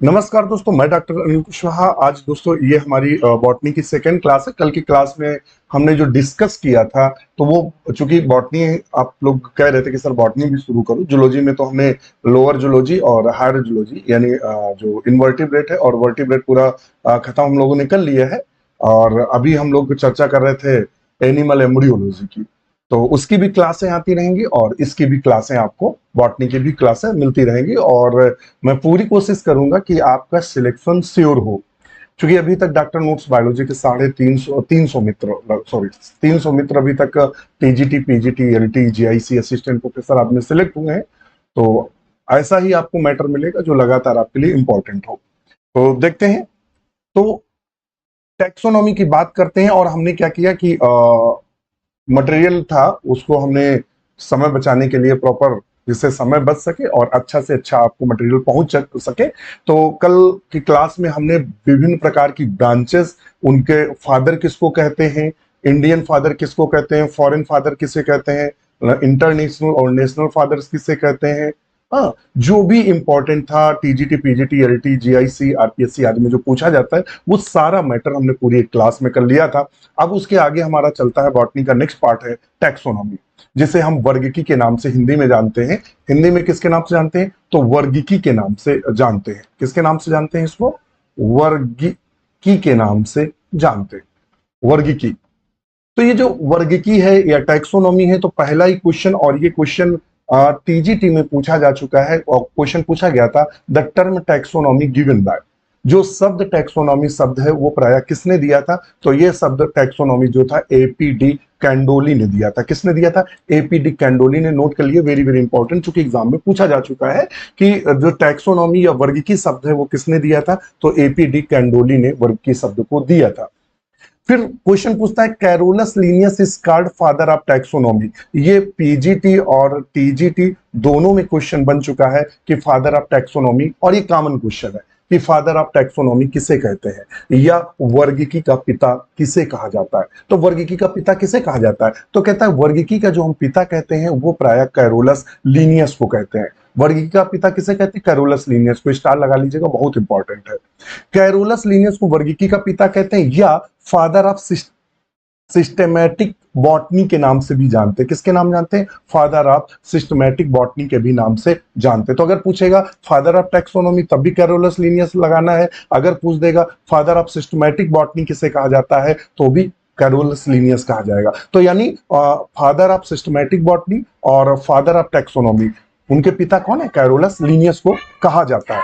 नमस्कार दोस्तों, मैं डॉक्टर अनिल कुशवाहा। आज दोस्तों ये हमारी बॉटनी की सेकेंड क्लास है। कल की क्लास में हमने जो डिस्कस किया था, तो वो चूंकि बॉटनी आप लोग कह रहे थे कि सर बॉटनी भी शुरू करो। जूलॉजी में तो हमने लोअर जूलॉजी और हायर जूलॉजी यानी जो इनवर्टिब्रेट है और वर्टिब्रेट पूरा खत्म हम लोगों ने कर लिया है। और अभी हम लोग चर्चा कर रहे थे एनिमल एम्ब्रियोलॉजी की। तो उसकी भी क्लासें आती रहेंगी और इसकी भी क्लासें आपको, बॉटनी की भी क्लासें मिलती रहेंगी। और मैं पूरी कोशिश करूंगा कि आपका सिलेक्शन श्योर हो। क्योंकि अभी तक डॉक्टर नोट्स बायोलॉजी के 350 मित्र, सॉरी 300 मित्र अभी तक TGT, PGT, LT, GIC assistant professor आप में सिलेक्ट हुए हैं। तो ऐसा ही आपको मैटर मिलेगा जो लगातार आपके लिए इंपॉर्टेंट हो। तो देखते हैं। तो टैक्सोनॉमी की बात करते हैं। और हमने क्या किया कि मटेरियल था उसको हमने समय बचाने के लिए प्रॉपर, जिससे समय बच सके और अच्छा से अच्छा आपको मटेरियल पहुंच सके। तो कल की क्लास में हमने विभिन्न प्रकार की ब्रांचेस, उनके फादर किसको कहते हैं, इंडियन फादर किसको कहते हैं, फॉरेन फादर किसे कहते हैं, इंटरनेशनल और नेशनल फादर्स किसे कहते हैं, हाँ, जो भी इंपॉर्टेंट था TGT, PGT, LT, GIC, RPSC आदि में जो पूछा जाता है, वो सारा मैटर हमने पूरी एक क्लास में कर लिया था। अब उसके आगे हमारा चलता है बॉटनी का नेक्स्ट पार्ट है टैक्सोनॉमी, जिसे हम वर्गीकी के नाम से हिंदी में जानते हैं। हिंदी में किसके नाम से जानते हैं? तो वर्गीकी के नाम से जानते हैं। किसके नाम से जानते हैं इसको? वर्गीकी के नाम से जानते हैं, वर्गीकी। तो ये जो वर्गीकी है या टैक्सोनॉमी है, तो पहला ही क्वेश्चन, और ये क्वेश्चन टीजीटी में पूछा जा चुका है और क्वेश्चन पूछा गया था, the term taxonomy given by. जो शब्द टैक्सोनॉमी शब्द है वो प्राय किसने दिया था? तो ये शब्द टैक्सोनॉमी जो था एपीडी कैंडोली ने दिया था। किसने दिया था? एपीडी कैंडोली ने। नोट कर लिए, वेरी वेरी इंपॉर्टेंट, चूंकि एग्जाम में पूछा जा चुका है कि जो टैक्सोनॉमी या वर्गीकी शब्द है वो किसने दिया था। तो एपीडी कैंडोली ने वर्गीकी शब्द को दिया था। फिर क्वेश्चन पूछता है Carolus Linnaeus is called father of taxonomy. ये पीजीटी और टीजीटी दोनों में क्वेश्चन बन चुका है कि फादर ऑफ टैक्सोनॉमी, और ये कॉमन क्वेश्चन है कि फादर ऑफ टैक्सोनॉमी किसे कहते हैं या वर्गीकी का पिता किसे कहा जाता है। तो वर्गीकी का पिता किसे कहा जाता है? तो कहता है वर्गीकी का जो हम पिता कहते हैं वो प्राय कैरोलस लीनियस को कहते हैं। वर्गीकी का पिता किसे कहते हैं? कैरोलस लीनियस को। स्टार लगा लीजिएगा, बहुत इंपॉर्टेंट है। कैरोलस लीनियस को वर्गीकी का पिता कहते हैं या फादर ऑफ सिस्टेमैटिक बॉटनी के नाम से भी जानते हैं। किसके नाम जानते हैं? फादर ऑफ सिस्टमैटिक बॉटनी के भी नाम से जानते हैं। तो अगर पूछेगा फादर ऑफ टैक्सोनॉमी, तब भी कैरोलस लीनियस लगाना है। अगर पूछ देगा फादर ऑफ सिस्टमैटिक बॉटनी किसे कहा जाता है, तो भी कैरोलस लीनियस कहा जाएगा। तो यानी फादर ऑफ सिस्टमैटिक बॉटनी और फादर ऑफ टैक्सोनॉमी, उनके पिता कौन है? कैरोलस लीनियस को कहा जाता है।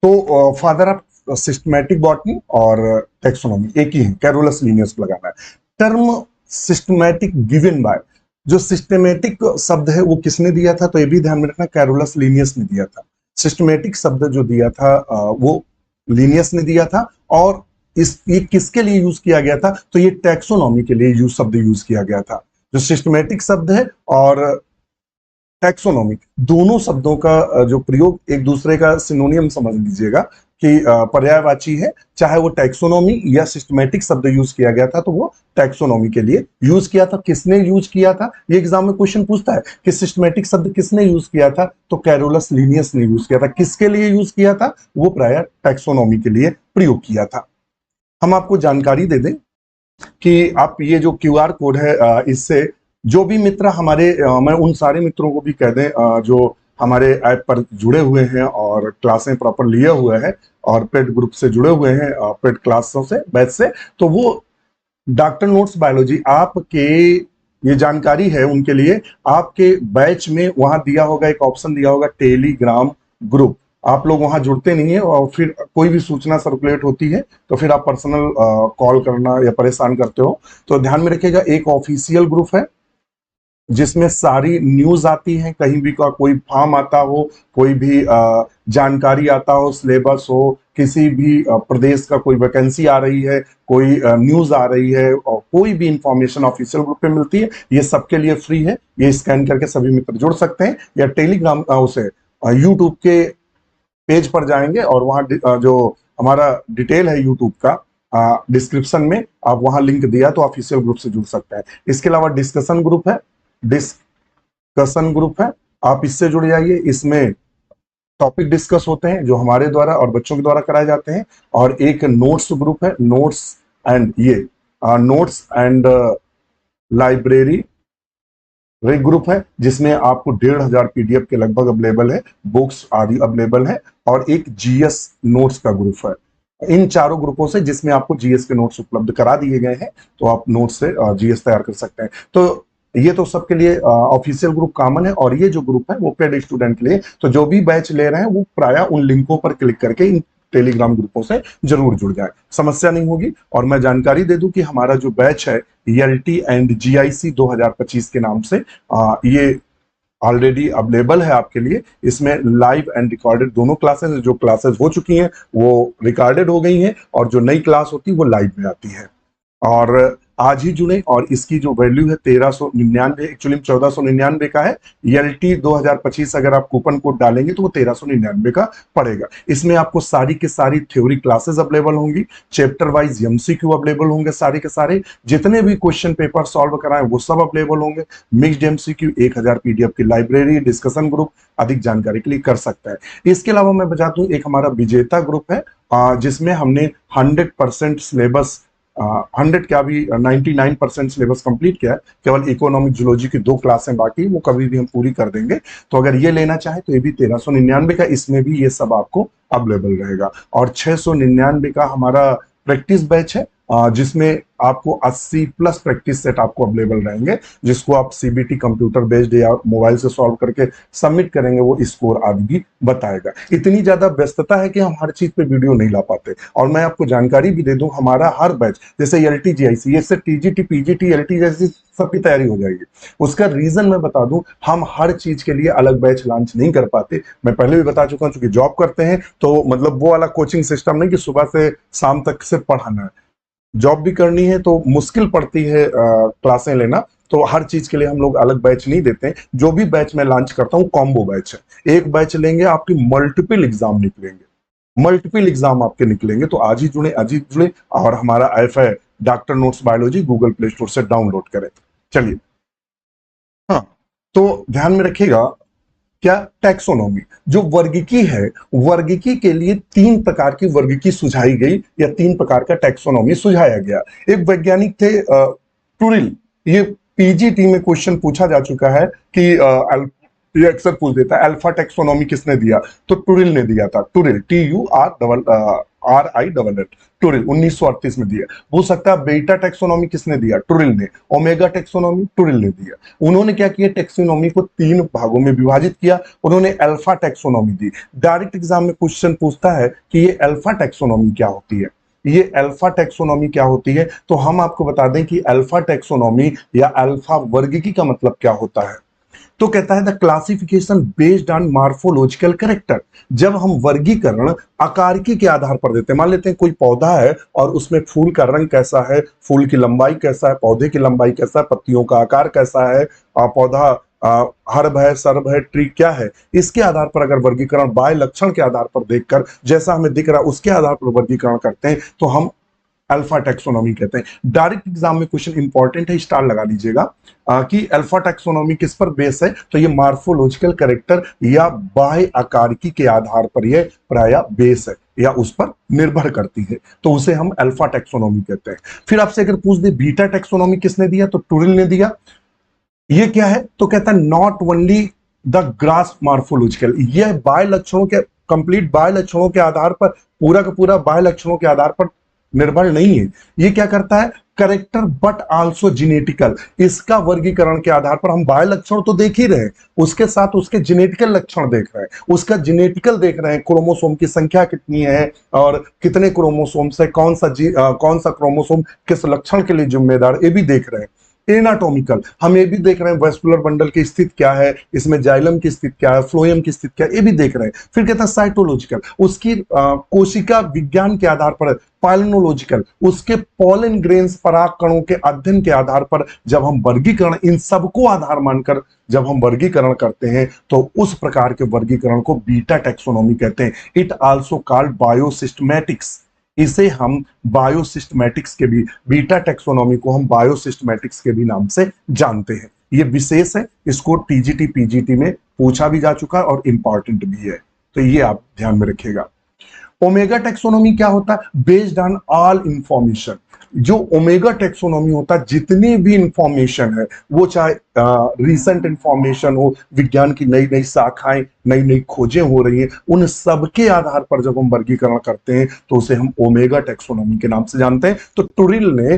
तो फादर ऑफ सिस्टमैटिक बॉटनी और टैक्सोनॉमी एक ही है, कैरोलस लीनियस लगाना है। टर्म सिस्टमैटिक गिवन बाय, जो सिस्टमैटिक शब्द है वो किसने दिया था? तो ये भी ध्यान में रखना, कैरोलस लीनियस ने दिया था। सिस्टमैटिक शब्द जो दिया था वो लीनियस ने दिया था। और ये किसके लिए यूज किया गया था? तो ये टैक्सोनॉमी के लिए शब्द यूज किया गया था। जो सिस्टमैटिक शब्द है और टैक्सोनॉमी, दोनों शब्दों का जो प्रयोग एक दूसरे का सिनोनियम समझ लीजिएगा कि पर्यायवाची है। चाहे वो टैक्सोनॉमी या सिस्टमैटिक शब्द यूज किया गया था, तो वो टैक्सोनॉमी के लिए यूज किया था। किसने यूज किया था? ये एग्जाम में क्वेश्चन पूछता है कि सिस्टमैटिक शब्द किसने यूज किया था। तो कैरोलस लीनियस ने यूज किया था। किसके लिए यूज किया था? वो प्राय टैक्सोनॉमी के लिए प्रयोग किया था। हम आपको जानकारी दे दें कि आप ये जो क्यूआर कोड है, इससे जो भी मित्र हमारे, मैं उन सारे मित्रों को भी कह दें जो हमारे ऐप पर जुड़े हुए हैं और क्लासें प्रॉपर लिए हुए हैं और पेड ग्रुप से जुड़े हुए हैं, पेड क्लासों से, बैच से, तो वो डॉक्टर नोट्स बायोलॉजी आपके, ये जानकारी है उनके लिए। आपके बैच में वहां दिया होगा, एक ऑप्शन दिया होगा टेलीग्राम ग्रुप। आप लोग वहां जुड़ते नहीं है और फिर कोई भी सूचना सर्कुलेट होती है तो फिर आप पर्सनल कॉल करना या परेशान करते हो। तो ध्यान में रखिएगा, एक ऑफिशियल ग्रुप है जिसमें सारी न्यूज आती है। कहीं भी का कोई फॉर्म आता हो, कोई भी जानकारी आता हो, सिलेबस हो, किसी भी प्रदेश का कोई वैकेंसी आ रही है, कोई न्यूज आ रही है, और कोई भी इंफॉर्मेशन ऑफिशियल ग्रुप पे मिलती है। ये सबके लिए फ्री है, ये स्कैन करके सभी मित्र जुड़ सकते हैं। या टेलीग्राम उसे यूट्यूब के पेज पर जाएंगे और वहां जो हमारा डिटेल है यूट्यूब का, डिस्क्रिप्शन में आप वहां लिंक दिया तो ऑफिशियल ग्रुप से जुड़ सकते हैं। इसके अलावा डिस्कशन ग्रुप है, डिस्कशन ग्रुप है, आप इससे जुड़ जाइए। इसमें टॉपिक डिस्कस होते हैं जो हमारे द्वारा और बच्चों के द्वारा कराए जाते हैं, और एक नोट्स ग्रुप है, notes and library way group है जिसमें आपको 1,500 पीडीएफ के लगभग अवेलेबल है, बुक्स आदि अवेलेबल है, और एक जीएस नोट्स का ग्रुप है। इन चारों ग्रुपों से जिसमें आपको जीएस के नोट्स उपलब्ध करा दिए गए हैं, तो आप नोट्स से जीएस तैयार कर सकते हैं। तो ये तो सबके लिए ऑफिशियल ग्रुप कॉमन है, और ये जो ग्रुप है वो पेड स्टूडेंट के लिए, तो जो भी बैच ले रहे हैं वो प्राय उन लिंकों पर क्लिक करके इन टेलीग्राम ग्रुपों से जरूर जुड़ जाए, समस्या नहीं होगी। और मैं जानकारी दे दूं कि हमारा जो बैच है ELT एंड GIC 2025 के नाम से, ये ऑलरेडी अवेलेबल है आपके लिए। इसमें लाइव एंड रिकॉर्डेड दोनों क्लासेस, जो क्लासेस हो चुकी हैं वो रिकॉर्डेड हो गई हैं, और जो नई क्लास होती है वो लाइव में आती है। और आज ही जुड़े, और इसकी जो वैल्यू है 1399, एक्चुअली 1499 का है। ELT 2025 अगर आप कूपन कोड डालेंगे तो वो 1399 का पड़ेगा। इसमें आपको सारी की सारी थ्योरी क्लासेस अवेलेबल होंगी, चैप्टर वाइज MCQ अवेलेबल होंगे, सारे के सारे जितने भी क्वेश्चन पेपर सॉल्व कराएं वो सब अवेलेबल होंगे। मिक्स्ड MCQ, 1000 पीडीएफ की लाइब्रेरी, डिस्कशन ग्रुप, अधिक जानकारी के लिए कर सकता है। इसके अलावा मैं बता दूं, एक हमारा विजेता ग्रुप है जिसमें हमने 100% सिलेबस, 100 क्या भी 99% सिलेबस कंप्लीट किया है। केवल इकोनॉमिक जूलॉजी की 2 क्लासें बाकी, वो कभी भी हम पूरी कर देंगे। तो अगर ये लेना चाहे तो ये भी 1399 का, इसमें भी ये सब आपको अवेलेबल रहेगा। और 699 का हमारा प्रैक्टिस बैच है, जिसमें आपको 80 प्लस प्रैक्टिस सेट आपको अवेलेबल रहेंगे, जिसको आप CBT कंप्यूटर बेस्ड या मोबाइल से सॉल्व करके सबमिट करेंगे, वो स्कोर आदि भी बताएगा। इतनी ज्यादा व्यस्तता है कि हम हर चीज पे वीडियो नहीं ला पाते। और मैं आपको जानकारी भी दे दूं, हमारा हर बैच जैसे ELT GIC, इससे TGT PGT LT जैसी सबकी तैयारी हो जाएगी। उसका रीजन मैं बता दूं, हम हर चीज के लिए अलग बैच लॉन्च नहीं कर पाते। मैं पहले भी बता चुका हूं, चूंकि जॉब करते हैं तो मतलब वो वाला कोचिंग सिस्टम नहीं कि सुबह से शाम तक सिर्फ पढ़ाना है। जॉब भी करनी है तो मुश्किल पड़ती है क्लासें लेना, तो हर चीज के लिए हम लोग अलग बैच नहीं देते हैं। जो भी बैच मैं लॉन्च करता हूँ कॉम्बो बैच है। एक बैच लेंगे आपकी मल्टीपल एग्जाम निकलेंगे, मल्टीपल एग्जाम आपके निकलेंगे। तो आज ही जुड़े और हमारा ऐप है doctor notes biology, Google play store से डाउनलोड करें। चलिए, हाँ, तो ध्यान में रखिएगा, क्या टैक्सोनॉमी जो वर्गीकी है, वर्गीकी के लिए 3 प्रकार की वर्गीकी सुझाई गई, या 3 प्रकार का टैक्सोनॉमी सुझाया गया। एक वैज्ञानिक थे टूरिल, ये PGT में क्वेश्चन पूछा जा चुका है कि ये अक्सर पूछ देता है अल्फा टैक्सोनॉमी किसने दिया, तो टूरिल ने दिया था। टूरिल, TURILL, टूरिल 1938 में दिया। पूछ सकता है बीटा टैक्सोनॉमी किसने दिया, टूरिल ने। ओमेगा टैक्सोनॉमी टूरिल ने दिया। उन्होंने क्या किया, टैक्सोनॉमी को 3 भागों में विभाजित किया, उन्होंने अल्फा टैक्सोनॉमी दी। डायरेक्ट एग्जाम में क्वेश्चन पूछता है कि ये अल्फा टैक्सोनॉमी क्या होती है, ये अल्फा टैक्सोनॉमी क्या होती है। तो हम आपको बता दें कि अल्फा टैक्सोनॉमी या अल्फा वर्गीकी का मतलब क्या होता है। तो कहता है the classification based on morphological character. जब हम वर्गीकरण आकारिकी के आधार पर देते हैं, मान लेते हैं कोई पौधा है और उसमें फूल का रंग कैसा है, फूल की लंबाई कैसा है, पौधे की लंबाई कैसा है, पत्तियों का आकार कैसा है, पौधा हर्ब है, सर्ब है, ट्री क्या है, इसके आधार पर अगर वर्गीकरण बाय लक्षण के आधार पर देखकर जैसा हमें दिख रहा है उसके आधार पर वर्गीकरण करते हैं, तो हम अल्फा टैक्सोनॉमी कहते हैं। डायरेक्ट एग्जाम में क्वेश्चन इंपॉर्टेंट है, स्टार लगा लीजिएगा कि अल्फा टैक्सोनॉमी किस पर बेस है, तो ये मार्फोलॉजिकल कैरेक्टर या बाह्य आकारिकी के आधार पर यह प्राय बेस है या उस पर निर्भर करती है, तो उसे हम अल्फा टैक्सोनॉमी कहते हैं। फिर आपसे अगर पूछ दे बीटा टैक्सोनॉमी किसने दिया, तो टूरिल ने दिया। ये क्या है, तो कहता है not only the grass morphological, यह बाह्य लक्षणों के, कंप्लीट बाह्य लक्षणों के आधार पर, पूरा का पूरा बाह्य लक्षणों के आधार पर निर्भर नहीं है। ये क्या करता है, करेक्टर बट आल्सो जेनेटिकल, इसका वर्गीकरण के आधार पर हम बाह्य लक्षण तो देख ही रहे हैं, उसके साथ उसके जेनेटिकल लक्षण देख रहे हैं, उसका जेनेटिकल देख रहे हैं, क्रोमोसोम की संख्या कितनी है और कितने क्रोमोसोम से कौन सा क्रोमोसोम किस लक्षण के लिए जिम्मेदार, ये भी देख रहे हैं। एनाटॉमिकल, हम ये भी देख रहे हैं वेस्कुलर बंडल की स्थिति क्या है, इसमें जाइलम की स्थिति क्या है, फ्लोएम की स्थिति क्या है, ये भी देख रहे हैं। फिर कहता है साइटोलॉजिकल, उसकी कोशिका विज्ञान के आधार पर। पाइलोनोलॉजिकल, उसके पॉलन ग्रेन्स पराग कणों के अध्ययन के आधार पर जब हम वर्गीकरण, इन सबको आधार मानकर जब हम वर्गीकरण करते हैं, तो उस प्रकार के वर्गीकरण को बीटा टैक्सोनॉमी कहते हैं। इट आल्सो कॉल्ड बायोसिस्टमैटिक्स, इसे हम बायोसिस्टमैटिक्स के भी, बीटा टैक्सोनॉमी को हम बायोसिस्टमैटिक्स के भी नाम से जानते हैं। ये विशेष है, इसको TGT PGT में पूछा भी जा चुका है और इंपॉर्टेंट भी है। तो ये आप ध्यान में रखिएगा। ओमेगा टेक्सोनोमी क्या होता है? Based on all information. जो ओमेगा टेक्सोनोमी होता है, जितनी भी इंफॉर्मेशन है, वो चाहे रिसेंट इंफॉर्मेशन हो, विज्ञान की नई नई शाखाएं, नई नई खोजें हो रही हैं, उन सब के आधार पर जब हम वर्गीकरण करते हैं तो उसे हम ओमेगा टेक्सोनोमी के नाम से जानते हैं। तो टुरिल ने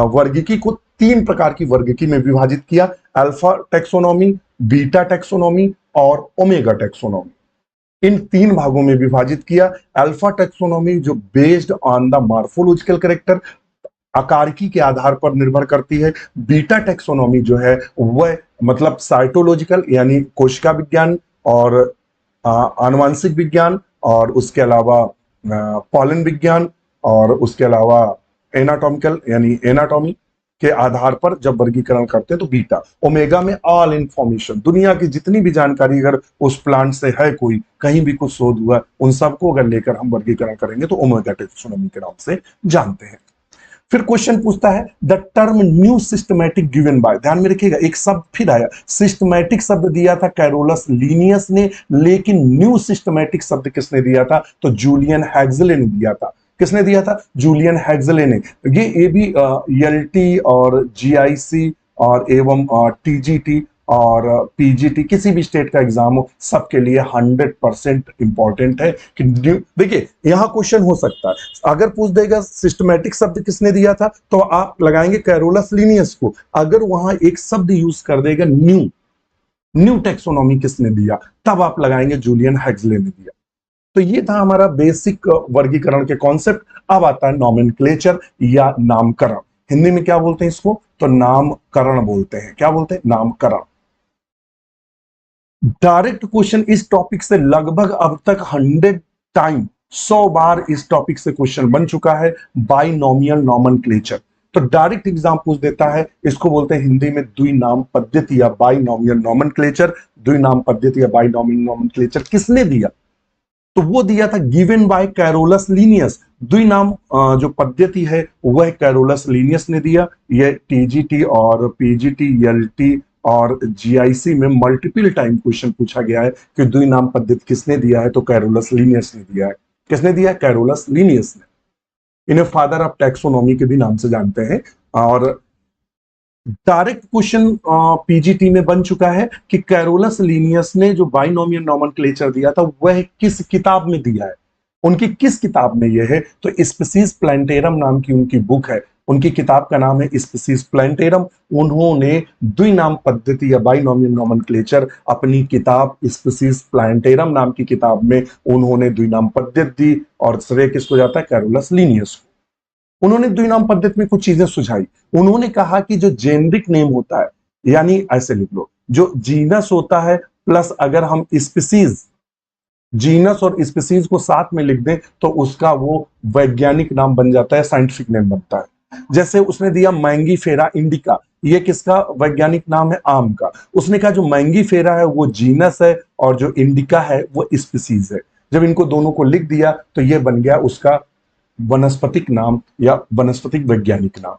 वर्गीकी को 3 प्रकार की वर्गीकी में विभाजित किया: अल्फा टेक्सोनोमी, बीटा टेक्सोनोमी और ओमेगा टेक्सोनोमी। इन 3 भागों में विभाजित किया। अल्फा टेक्सोनोमी जो based on the morphological character, आकारिकी के आधार पर निर्भर करती है। बीटा टेक्सोनोमी जो है वह मतलब साइटोलॉजिकल यानी कोशिका विज्ञान और आनुवांशिक विज्ञान, और उसके अलावा पॉलन विज्ञान, और उसके अलावा एनाटॉमिकल यानी एनाटॉमी के आधार पर जब वर्गीकरण करते हैं तो बीटा। ओमेगा में ऑल इंफॉर्मेशन, दुनिया की जितनी भी जानकारी अगर उस प्लांट से है, कोई कहीं भी कुछ शोध हुआ, उन सबको अगर लेकर हम वर्गीकरण करेंगे तो ओमेगा टेक्सोनोमी के नाम से जानते हैं। फिर क्वेश्चन पूछता है the term new systematic given by, ध्यान में रखिएगा एक शब्द फिर आया, सिस्टमैटिक शब्द दिया था कैरोलस लीनियस ने, लेकिन न्यू सिस्टमैटिक शब्द किसने दिया था? तो जूलियन हैग्जले ने दिया था। किसने दिया था? जूलियन हैग्जले ने। ये भी एलटी और जीआईसी और एवं टीजीटी और पीजीटी किसी भी स्टेट का एग्जाम हो, सबके लिए 100% इंपॉर्टेंट है कि देखिए यहां क्वेश्चन हो सकता है, अगर पूछ देगा सिस्टमैटिक शब्द किसने दिया था तो आप लगाएंगे कैरोलस लीनियस को। अगर वहां एक शब्द यूज कर देगा न्यू टेक्सोनोमी किसने दिया, तब आप लगाएंगे जूलियन हैग्जले ने दिया। तो ये था हमारा बेसिक वर्गीकरण के कॉन्सेप्ट। अब आता है नॉमेनक्लेचर या नामकरण। हिंदी में क्या बोलते हैं इसको? तो नामकरण बोलते हैं। क्या बोलते हैं? नामकरण। डायरेक्ट क्वेश्चन इस टॉपिक से लगभग अब तक 100 बार इस टॉपिक से क्वेश्चन बन चुका है, बाइनोमियल नॉमेनक्लेचर। तो डायरेक्ट एग्जाम पूछ देता है, इसको बोलते हैं हिंदी में द्विनाम पद्धति या बाइनोमियल नॉमेनक्लेचर। द्विनाम पद्धति या बाइनोमियल नॉमेनक्लेचर किसने दिया? तो वो दिया था गिवन बाय कैरोलस लीनियस। द्विनाम जो पद्धति है वह कैरोलस लीनियस ने दिया। यह टीजीटी और पीजीटी, एलटी और जीआईसी में मल्टीपल टाइम क्वेश्चन पूछा गया है कि द्विनाम पद्धति किसने दिया है, तो कैरोलस लीनियस ने दिया है। किसने दिया है? कैरोलस लीनियस ने। इन्हें फादर ऑफ टैक्सोनॉमी के भी नाम से जानते हैं। और डायरेक्ट क्वेश्चन पीजीटी में बन चुका है कि कैरोलस लीनियस ने जो बाइनोमियल नॉमेनक्लेचर दिया था वह किस किताब में दिया है, उनकी किस किताब में यह है? तो स्पीसीज प्लांटेरम नाम की उनकी बुक है, उनकी किताब का नाम है स्पीसीज प्लांटेरम। उन्होंने द्विनाम पद्धति या बाइनोमियल नॉमेनक्लेचर अपनी किताब स्पीसीज प्लांटेरम नाम की किताब में उन्होंने द्विनाम पद्धति दी, और श्रेय किसको जाता है? कैरोलस लीनियस को। उन्होंने द्विनाम पद्धति में कुछ चीजें सुझाई। उन्होंने कहा कि जो जेनरिक नेम होता है, यानी ऐसे लिख लो, जो जीनस होता है प्लस अगर हम स्पीसीज, जीनस और स्पीसीज को साथ में लिख दें तो उसका वो वैज्ञानिक नाम बन जाता है, साइंटिफिक नेम बनता है। जैसे उसने दिया मैंगीफेरा इंडिका, ये किसका वैज्ञानिक नाम है? आम का। उसने कहा जो मैंगीफेरा है वो जीनस है और जो इंडिका है वो स्पीसीज है। जब इनको दोनों को लिख दिया तो ये बन गया उसका वनस्पतिक नाम या वनस्पतिक वैज्ञानिक नाम।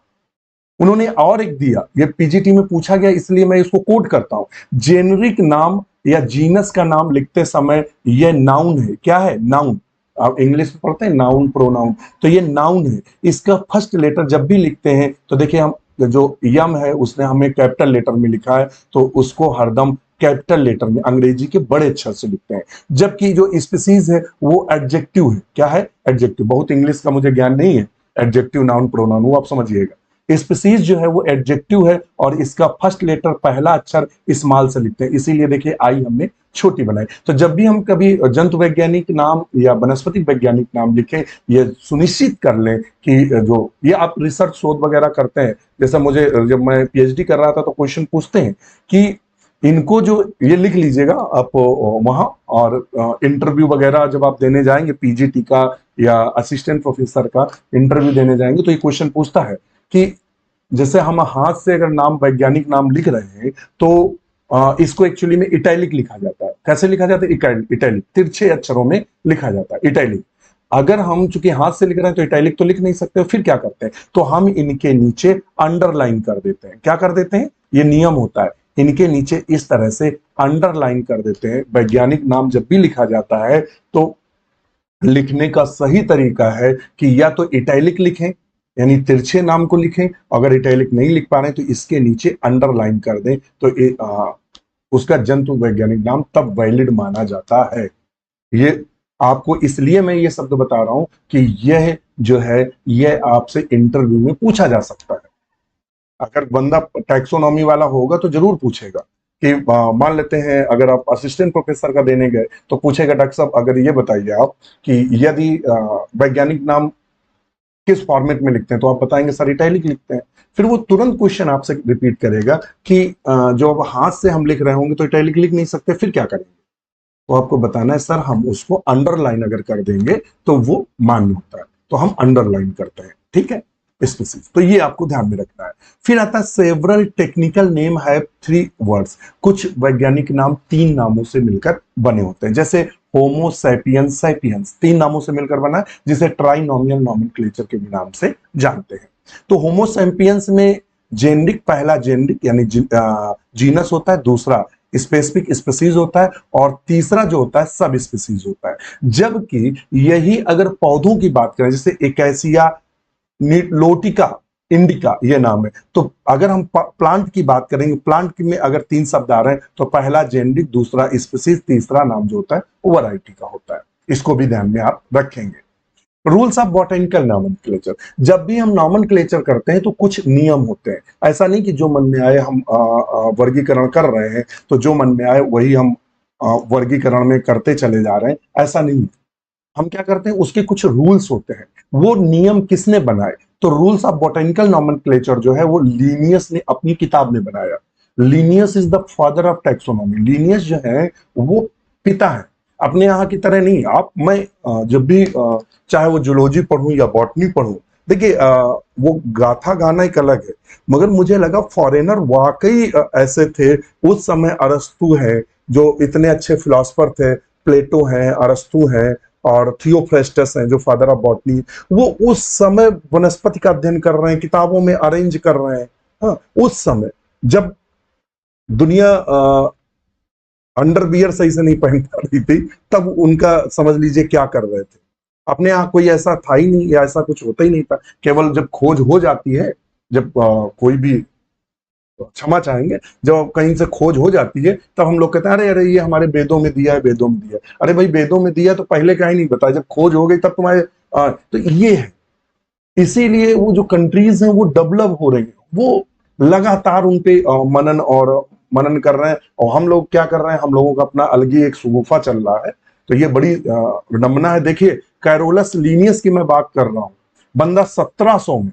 उन्होंने और एक दिया, ये पीजीटी में पूछा गया इसलिए मैं इसको कोट करता हूं। जेनरिक नाम या जीनस का नाम लिखते समय यह नाउन है। क्या है? नाउन। आप इंग्लिश में पढ़ते हैं नाउन प्रोनाउन, तो ये नाउन है। इसका फर्स्ट लेटर जब भी लिखते हैं तो देखिए, हम जो यम है उसने हमें कैपिटल लेटर में लिखा है तो उसको हरदम कैपिटल लेटर में अंग्रेजी के बड़े अक्षर से लिखते हैं। जबकि जो स्पीसीज है वो एडजेक्टिव है। क्या है? एडजेक्टिव। बहुत इंग्लिश का मुझे ज्ञान नहीं है, एडजेक्टिव नाउन प्रोनाउन वो आप समझिएगा। स्पीसीज जो है वो एडजेक्टिव है और इसका फर्स्ट लेटर पहला अक्षर स्मॉल से लिखते हैं, इसीलिए देखिए आई हमने छोटी बनाई। तो जब भी हम कभी जंतु वैज्ञानिक नाम या वनस्पतिक वैज्ञानिक नाम लिखें, ये सुनिश्चित कर लें कि जो ये आप रिसर्च शोध वगैरह करते हैं, जैसे मुझे जब मैं पीएचडी कर रहा था तो क्वेश्चन पूछते हैं कि इनको जो ये लिख लीजिएगा आप वहां, और इंटरव्यू वगैरह जब आप देने जाएंगे पीजीटी का या असिस्टेंट प्रोफेसर का इंटरव्यू देने जाएंगे तो ये क्वेश्चन पूछता है कि जैसे हम हाथ से अगर नाम वैज्ञानिक नाम लिख रहे हैं तो इसको एक्चुअली में इटैलिक लिखा जाता है। कैसे लिखा जाता है? इटैलिक, तिरछे अक्षरों में लिखा जाता है इटैलिक। अगर हम चूंकि हाथ से लिख रहे हैं तो इटैलिक तो लिख नहीं सकते, फिर क्या करते हैं? तो हम इनके नीचे अंडरलाइन कर देते हैं। क्या कर देते हैं? ये नियम होता है इनके नीचे इस तरह से अंडरलाइन कर देते हैं। वैज्ञानिक नाम जब भी लिखा जाता है तो लिखने का सही तरीका है कि या तो इटैलिक लिखें, यानी तिरछे नाम को लिखें, अगर इटैलिक नहीं लिख पा रहे हैं तो इसके नीचे अंडरलाइन कर दें, तो उसका जंतु वैज्ञानिक नाम तब वैलिड माना जाता है। ये आपको इसलिए मैं ये शब्द बता रहा हूं कि यह जो है यह आपसे इंटरव्यू में पूछा जा सकता है। अगर बंदा टैक्सोनॉमी वाला होगा तो जरूर पूछेगा कि मान लेते हैं अगर आप असिस्टेंट प्रोफेसर का देने गए तो पूछेगा डॉक्टर साहब अगर ये बताइए आप कि यदि वैज्ञानिक नाम किस फॉर्मेट में लिखते हैं, तो आप बताएंगे सर इटैलिक लिखते हैं। फिर वो तुरंत क्वेश्चन आपसे रिपीट करेगा कि जो अब हाथ से हम लिख रहे होंगे तो इटैलिक लिख नहीं सकते, फिर क्या करेंगे? तो आपको बताना है सर हम उसको अंडरलाइन अगर कर देंगे तो वो मान्य होता है, तो हम अंडरलाइन करते हैं, ठीक है, स्पेसिफिक। तो ये आपको ध्यान में रखना है। फिर आता है several technical name have 3 words. कुछ वैज्ञानिक नाम 3 नामों से मिलकर बने होते हैं, जैसे होमो सैपियंस सैपियंस 3 नामों से मिलकर बना है, जिसे ट्राइनोमियल नोमेनक्लेचर के भी नाम से जानते हैं। तो होमो सैपियंस में जेनरिक, पहला जेनरिक यानी जीनस होता है, दूसरा स्पेसिफिक स्पीसीज होता है, और तीसरा जो होता है सब स्पीसीज होता है। जबकि यही अगर पौधों की बात करें, जैसे एकेसिया लोटिका इंडिका ये नाम है, तो अगर हम प्लांट की बात करेंगे, प्लांट में अगर 3 शब्द आ रहे हैं तो पहला जेनरिक, दूसरा स्पीसीज, तीसरा नाम जो होता है वो वैरायटी का होता है। इसको भी ध्यान में आप रखेंगे। रूल्स ऑफ बॉटेनिकल नॉमेनक्लेचर, जब भी हम नॉमेनक्लेचर करते हैं तो कुछ नियम होते हैं। ऐसा नहीं कि जो मन में आए हम वर्गीकरण कर रहे हैं, तो जो मन में आए वही हम वर्गीकरण में करते चले जा रहे हैं, ऐसा नहीं। हम क्या करते हैं, उसके कुछ रूल्स होते हैं। वो नियम किसने बनाए? तो रूल्स ऑफ बॉटेनिकल नॉमेनक्लेचर जो है वो लिनियस ने अपनी किताब में बनाया। Linnaeus is the father of taxonomy. Linnaeus जो है वो पिता है, अपने यहाँ की तरह नहीं। आप मैं जब भी चाहे वो जूलॉजी पढ़ूं या बॉटनी पढ़ूं, देखिए वो गाथा गाना एक अलग है, मगर मुझे लगा फॉरेनर वाकई ऐसे थे। उस समय अरस्तु है जो इतने अच्छे फिलोसफर थे, प्लेटो हैं, अरस्तु हैं, और थियोफ्रेस्टस हैं जो फादर ऑफ बॉटनी, वो उस समय वनस्पति का अध्ययन कर रहे हैं, किताबों में अरेंज कर रहे हैं। हाँ, उस समय जब दुनिया अंडरवियर सही से नहीं पहन पा रही थी, तब उनका समझ लीजिए क्या कर रहे थे। अपने यहाँ कोई ऐसा था ही नहीं, या ऐसा कुछ होता ही नहीं था। केवल जब खोज हो जाती है, जब कोई भी, क्षमा चाहेंगे, जब कहीं से खोज हो जाती है तब हम लोग कहते हैं अरे अरे ये हमारे वेदों में दिया है, वेदों में दिया है। अरे भाई वेदों में दिया तो पहले का ही नहीं बताया, जब खोज हो गई तब तुम्हारे तो ये है। इसीलिए वो जो कंट्रीज हैं वो डेवलप हो रही हैं, वो लगातार उनपे मनन कर रहे हैं, और हम लोग क्या कर रहे हैं, हम लोगों का अपना अलग ही एक शगुफा चल रहा है। तो ये बड़ी विडंबना है। देखिए कैरोलस लीनियस की मैं बात कर रहा हूं, बंदा 1700 में,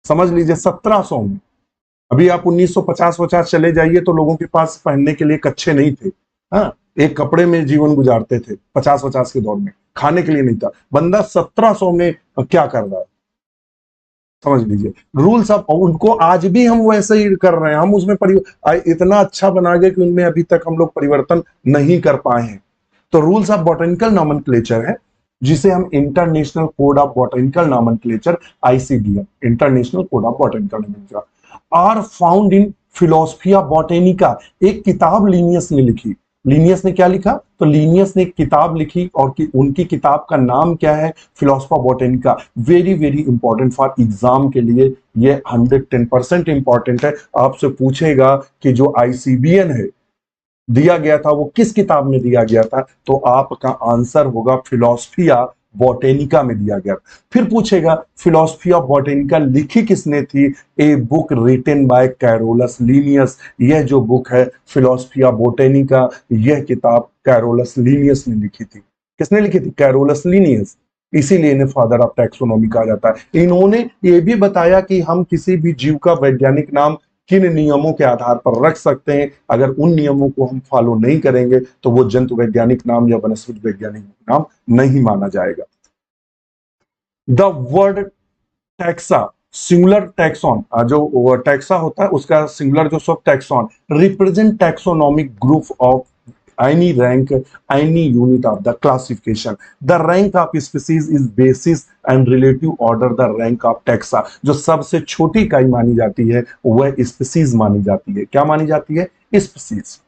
समझ लीजिए 1700 में, अभी आप 1950-50 चले जाइए तो लोगों के पास पहनने के लिए कच्छे नहीं थे। हाँ, एक कपड़े में जीवन गुजारते थे 50-50 के दौर में, खाने के लिए नहीं था। बंदा 1700 में क्या कर रहा है, समझ लीजिए। रूल्स अब उनको आज भी हम वैसे ही कर रहे हैं, हम उसमें इतना अच्छा बना गए कि उनमें अभी तक हम लोग परिवर्तन नहीं कर पाए हैं। तो रूल्स ऑफ बॉटेनिकल नॉमेनक्लेचर है, जिसे हम international code of botanical nomenclature ICBM, international code of botanical nomenclature, are found in Philosophia Botanica. एक किताब लीनियस ने लिखी। लीनियस ने क्या लिखा? तो लीनियस ने एक किताब लिखी, और उनकी किताब का नाम क्या है? Philosophia Botanica. Very very important for exam के लिए, ये 110% इंपॉर्टेंट है। आपसे पूछेगा कि जो ICBN है दिया गया था वो किस किताब में दिया गया था, तो आपका आंसर होगा फिलोसफिया बॉटेनिका में दिया गया। फिर पूछेगा फिलोसफिया बॉटेनिका लिखी किसने थी? A book written by Carolus Linnaeus. यह जो बुक है फिलोसफिया बॉटेनिका, यह किताब कैरोलस लीनियस ने लिखी थी। किसने लिखी थी? Carolus Linnaeus. इसीलिए इन्हें फादर ऑफ टैक्सोनॉमी कहा जाता है। इन्होंने ये भी बताया कि हम किसी भी जीव का वैज्ञानिक नाम किन नियमों के आधार पर रख सकते हैं। अगर उन नियमों को हम फॉलो नहीं करेंगे तो वो जंतु वैज्ञानिक नाम या वनस्पति वैज्ञानिक नाम नहीं माना जाएगा। The word taxa, singular taxon, जो टैक्सा होता है उसका सिंगुलर जो शब्द taxon, represent taxonomic group of any rank, any unit of the classification. The rank of species is basis and relative order the rank of taxa. जो सबसे छोटी इकाई मानी जाती है वह स्पीसीज मानी जाती है। क्या मानी जाती है? स्पीसीज।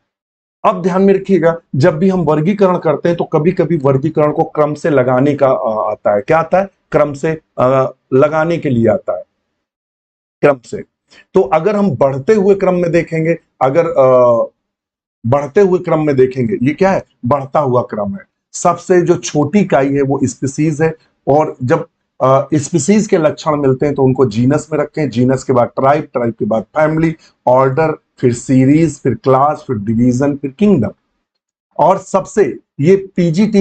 अब ध्यान में रखिएगा, जब भी हम वर्गीकरण करते हैं तो कभी कभी वर्गीकरण को क्रम से लगाने का आता है। क्या आता है? क्रम से लगाने के लिए आता है, क्रम से। तो अगर हम बढ़ते हुए क्रम में देखेंगे, अगर बढ़ते हुए क्रम में देखेंगे, ये क्या है? बढ़ता हुआ क्रम है। सबसे जो छोटी इकाई है वो स्पीसीज है, और जब स्पीसीज के लक्षण मिलते हैं तो उनको जीनस में रखें, जीनस के बाद ट्राइब, ट्राइब के बाद फैमिली, ऑर्डर, फिर सीरीज, फिर क्लास, फिर डिवीजन, फिर किंगडम। और सबसे, ये पीजीटी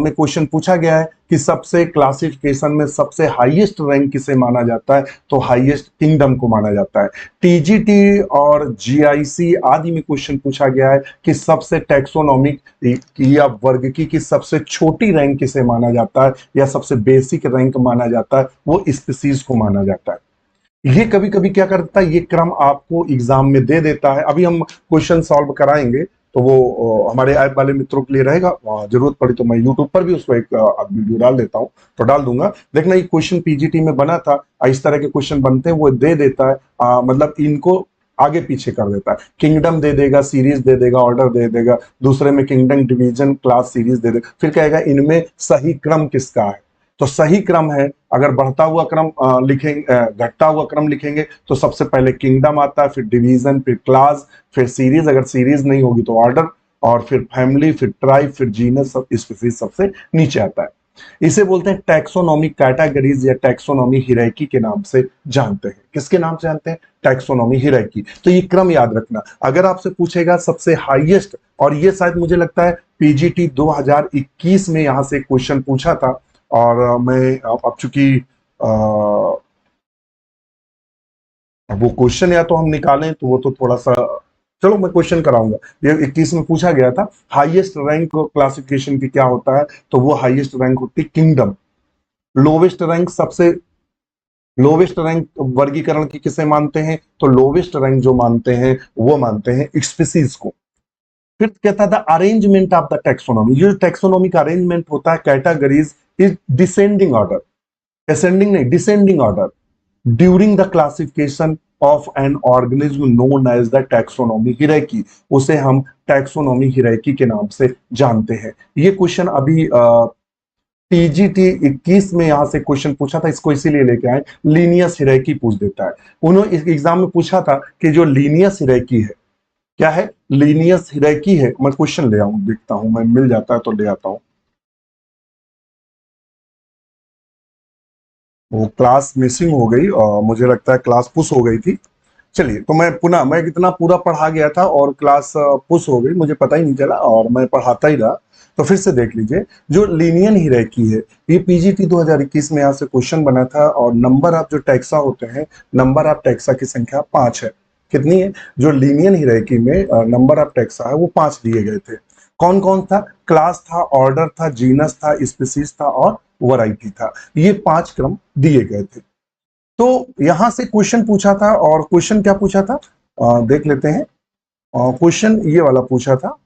में क्वेश्चन पूछा गया है कि सबसे क्लासिफिकेशन में सबसे हाईएस्ट रैंक किसे माना जाता है, तो हाईएस्ट किंगडम को माना जाता है। टीजीटी और जीआईसी आदि में क्वेश्चन पूछा गया है कि सबसे टैक्सोनॉमिक या वर्गीकी की सबसे छोटी रैंक किसे माना जाता है, या सबसे बेसिक रैंक माना जाता है, वो स्पीसीज को माना जाता है। ये कभी कभी क्या करता है, ये क्रम आपको एग्जाम में दे देता है। अभी हम क्वेश्चन सॉल्व कराएंगे तो वो हमारे ऐप वाले मित्रों के लिए रहेगा, जरूरत पड़ी तो मैं यूट्यूब पर भी उसको एक वीडियो डाल देता हूं, तो डाल दूंगा। देखना, ये क्वेश्चन पीजीटी में बना था, इस तरह के क्वेश्चन बनते हैं, वो दे देता है, मतलब इनको आगे पीछे कर देता है। किंगडम दे देगा, सीरीज दे देगा, ऑर्डर दे देगा, दूसरे में किंगडम, डिवीजन, क्लास, सीरीज दे देगा, फिर कहेगा इनमें सही क्रम किसका है। तो सही क्रम है, अगर बढ़ता हुआ क्रम लिखेंगे, घटता हुआ क्रम लिखेंगे तो सबसे पहले किंगडम आता है, फिर डिवीजन, फिर क्लास, फिर सीरीज, अगर सीरीज नहीं होगी तो ऑर्डर, और फिर फैमिली, फिर ट्राइब, फिर जीनस, सब स्पीसीज सबसे नीचे आता है। इसे बोलते हैं टैक्सोनॉमी कैटेगरीज या टैक्सोनॉमी हिरार्की के नाम से जानते हैं। किसके नाम से जानते हैं? Taxonomy hierarchy. तो ये क्रम याद रखना। अगर आपसे पूछेगा सबसे हाईएस्ट, और ये शायद मुझे लगता है पीजीटी 2021 में यहां से क्वेश्चन पूछा था, और मैं अब चूंकि वो क्वेश्चन या तो हम निकालें तो वो तो थोड़ा सा, चलो मैं क्वेश्चन कराऊंगा। ये 21 में पूछा गया था, हाईएस्ट रैंक क्लासिफिकेशन की क्या होता है, तो वो हाईएस्ट रैंक होती है किंगडम। लोवेस्ट रैंक, सबसे लोवेस्ट रैंक वर्गीकरण की किसे मानते हैं, तो लोवेस्ट रैंक जो मानते हैं वो मानते हैं स्पीसीज को। फिर कहता था अरेंजमेंट ऑफ द टैक्सोनॉमी, जो टैक्सोनॉमी का अरेंजमेंट होता है categories is descending order, ascending नहीं, descending order during the classification of an organism known as the taxonomy hierarchy. उसे हम टैक्सोनॉमी हिरार्की के नाम से जानते हैं। ये क्वेश्चन अभी टीजीटी 21 में यहां से क्वेश्चन पूछा था, इसको इसीलिए लेके आए, लीनियस हिरार्की पूछ देता है। उन्होंने इस एग्जाम में पूछा था कि जो लीनियस हिरार्की है, क्या है? लीनियस हिरार्की है। मैं क्वेश्चन ले आऊं, देखता हूं, मैं मिल जाता है तो ले आता हूं। वो क्लास मिसिंग हो गई, और मुझे लगता है क्लास पुश हो गई थी। चलिए, तो मैं पुनः, मैं इतना पूरा पढ़ा गया था और क्लास पुश हो गई, मुझे पता ही नहीं चला और मैं पढ़ाता ही रहा। तो फिर से देख लीजिए, जो लीनियन हिरार्की है, ये पीजीटी 2021 में यहाँ से क्वेश्चन बना था, और नंबर ऑफ जो टैक्सा होते हैं, नंबर ऑफ टैक्सा की संख्या 5 है। कितनी है? जो लीनियन हिरार्की में नंबर ऑफ टैक्सा है वो 5 दिए गए थे। कौन कौन था? क्लास था, ऑर्डर था, जीनस था, स्पीसीज था, और वैरायटी था। ये 5 क्रम दिए गए थे। तो यहां से क्वेश्चन पूछा था, और क्वेश्चन क्या पूछा था देख लेते हैं। क्वेश्चन ये वाला पूछा था,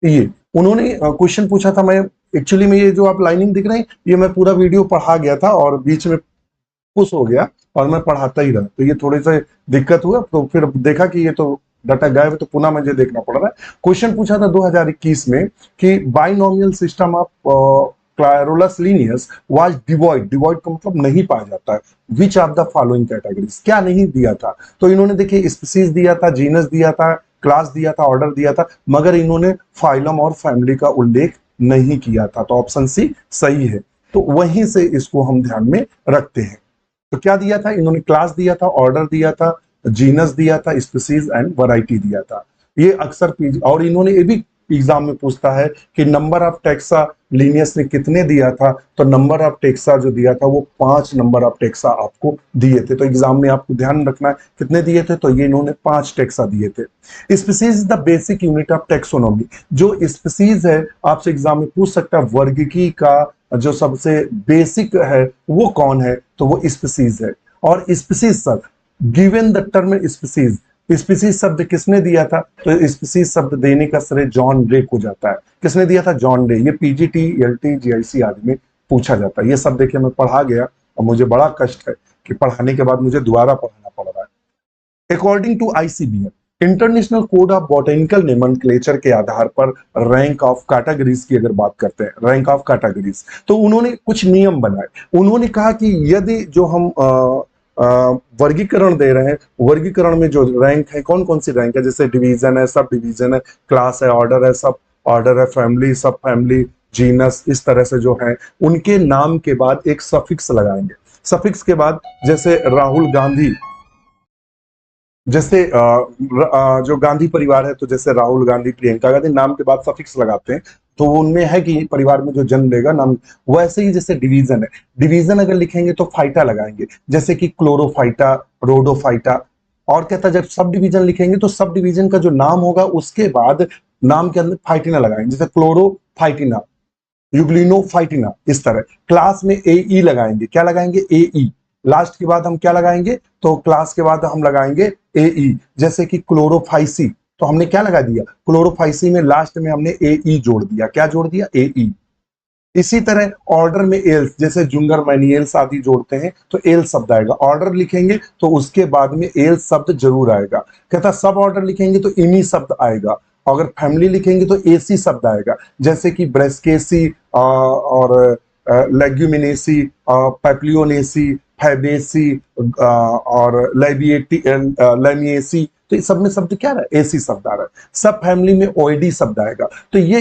ये उन्होंने क्वेश्चन पूछा था। मैं एक्चुअली में, ये जो आप लाइनिंग दिख रही है, ये मैं पूरा वीडियो पढ़ा गया था और बीच में पुश हो गया और मैं पढ़ाता ही रहा, तो ये थोड़े से दिक्कत हुआ। तो फिर देखा कि ये तो डाटा गायब है, तो पुनः मुझे देखना पड़ रहा है। क्वेश्चन पूछा था 2021 में कि binomial system of Carolus Linnaeus was devoid, devoid का मतलब नहीं पाया जाता है, which of the following categories, क्या नहीं दिया था। तो इन्होंने देखिए स्पीसीज दिया था, जीनस दिया था, क्लास दिया था, ऑर्डर दिया था, मगर इन्होंने फाइलम और फैमिली का उल्लेख नहीं किया था। तो ऑप्शन सी सही है। तो वहीं से इसको हम ध्यान में रखते हैं। तो क्या दिया था इन्होंने? क्लास दिया था, ऑर्डर दिया था, जीनस दिया था, स्पीसीज एंड वैरायटी दिया था। ये अक्सर और इन्होंने ये भी एग्जाम में पूछता है कि नंबर ऑफ टेक्सा लीनियस ने कितने दिया था, तो नंबर ऑफ टेक्सा जो दिया था वो 5 नंबर ऑफ टेक्सा आपको दिए थे। तो एग्जाम में आपको ध्यान रखना है कितने दिए थे, तो ये इन्होंने 5 टेक्सा दिए थे। Species is the basic unit of taxonomy. जो स्पीसीज है, आपसे एग्जाम में पूछ सकता है वर्गीकी का जो सबसे बेसिक है वो कौन है, तो वो स्पीसीज है। और species sir, given the term species, species शब्द किसने दिया था, तो स्पीसीज शब्द देने का श्रेय जॉन रे को जाता है। किसने दिया था? जॉन रे। ये पीजीटी, एलटी, जीआईसी आदि में पूछा जाता है। ये सब देखिए मैं पढ़ा गया और मुझे बड़ा कष्ट है कि पढ़ाने के बाद मुझे दोबारा पढ़ाना पड़ रहा है। According to ICBM, international code of botanical nomenclature के आधार पर रैंक ऑफ कैटेगरीज की अगर बात करते हैं, रैंक ऑफ कैटेगरीज, तो उन्होंने कुछ नियम बनाए। उन्होंने कहा कि यदि जो हम वर्गीकरण दे रहे हैं, वर्गीकरण में जो रैंक है, कौन कौन सी रैंक है, जैसे डिवीजन है, सब डिवीजन है, क्लास है, ऑर्डर है, सब ऑर्डर है, फैमिली, सब फैमिली, जीनस, इस तरह से जो है उनके नाम के बाद एक सफिक्स लगाएंगे। सफिक्स के बाद जैसे राहुल गांधी, जैसे जो गांधी परिवार है, तो जैसे राहुल गांधी, प्रियंका गांधी, नाम के बाद सफिक्स लगाते हैं, तो उनमें है कि परिवार में जो जन्म लेगा नाम। वैसे ही जैसे डिवीजन है, डिवीजन अगर लिखेंगे तो फाइटा लगाएंगे, जैसे कि क्लोरोफाइटा, रोडोफाइटा। और कहता है जब सब डिवीजन लिखेंगे तो सब डिवीजन का जो नाम होगा उसके बाद नाम के अंदर फाइटिना लगाएंगे, जैसे क्लोरोफाइटिना, यूग्लिनोफाइटिना, इस तरह। क्लास में ए ई लगाएंगे, क्या लगाएंगे, ए ई। लास्ट के बाद हम क्या लगाएंगे, तो क्लास के बाद हम लगाएंगे ए ई, जैसे कि क्लोरोफाइसी, तो हमने क्या लगा दिया, क्लोरोफाइसी में लास्ट में हमने ए ई जोड़ दिया, क्या जोड़ दिया, ए ई। इसी तरह ऑर्डर में एल्स, जैसे जुंगर मैनियल्स आदि जोड़ते हैं तो एल शब्द आएगा। ऑर्डर लिखेंगे तो उसके बाद में एल शब्द जरूर आएगा। कहता सब ऑर्डर लिखेंगे तो इमी शब्द आएगा। अगर फैमिली लिखेंगे तो एसी शब्द आएगा, जैसे कि ब्रेस्केसी और लेग्यूमिनेसी, पैप्लियोनेसी, फैबेसी और लेमिएसी, तो इस सब में शब्द क्या रहा है, एसी शब्द आ रहा है। सब फैमिली में ओएडी शब्द आएगा। तो ये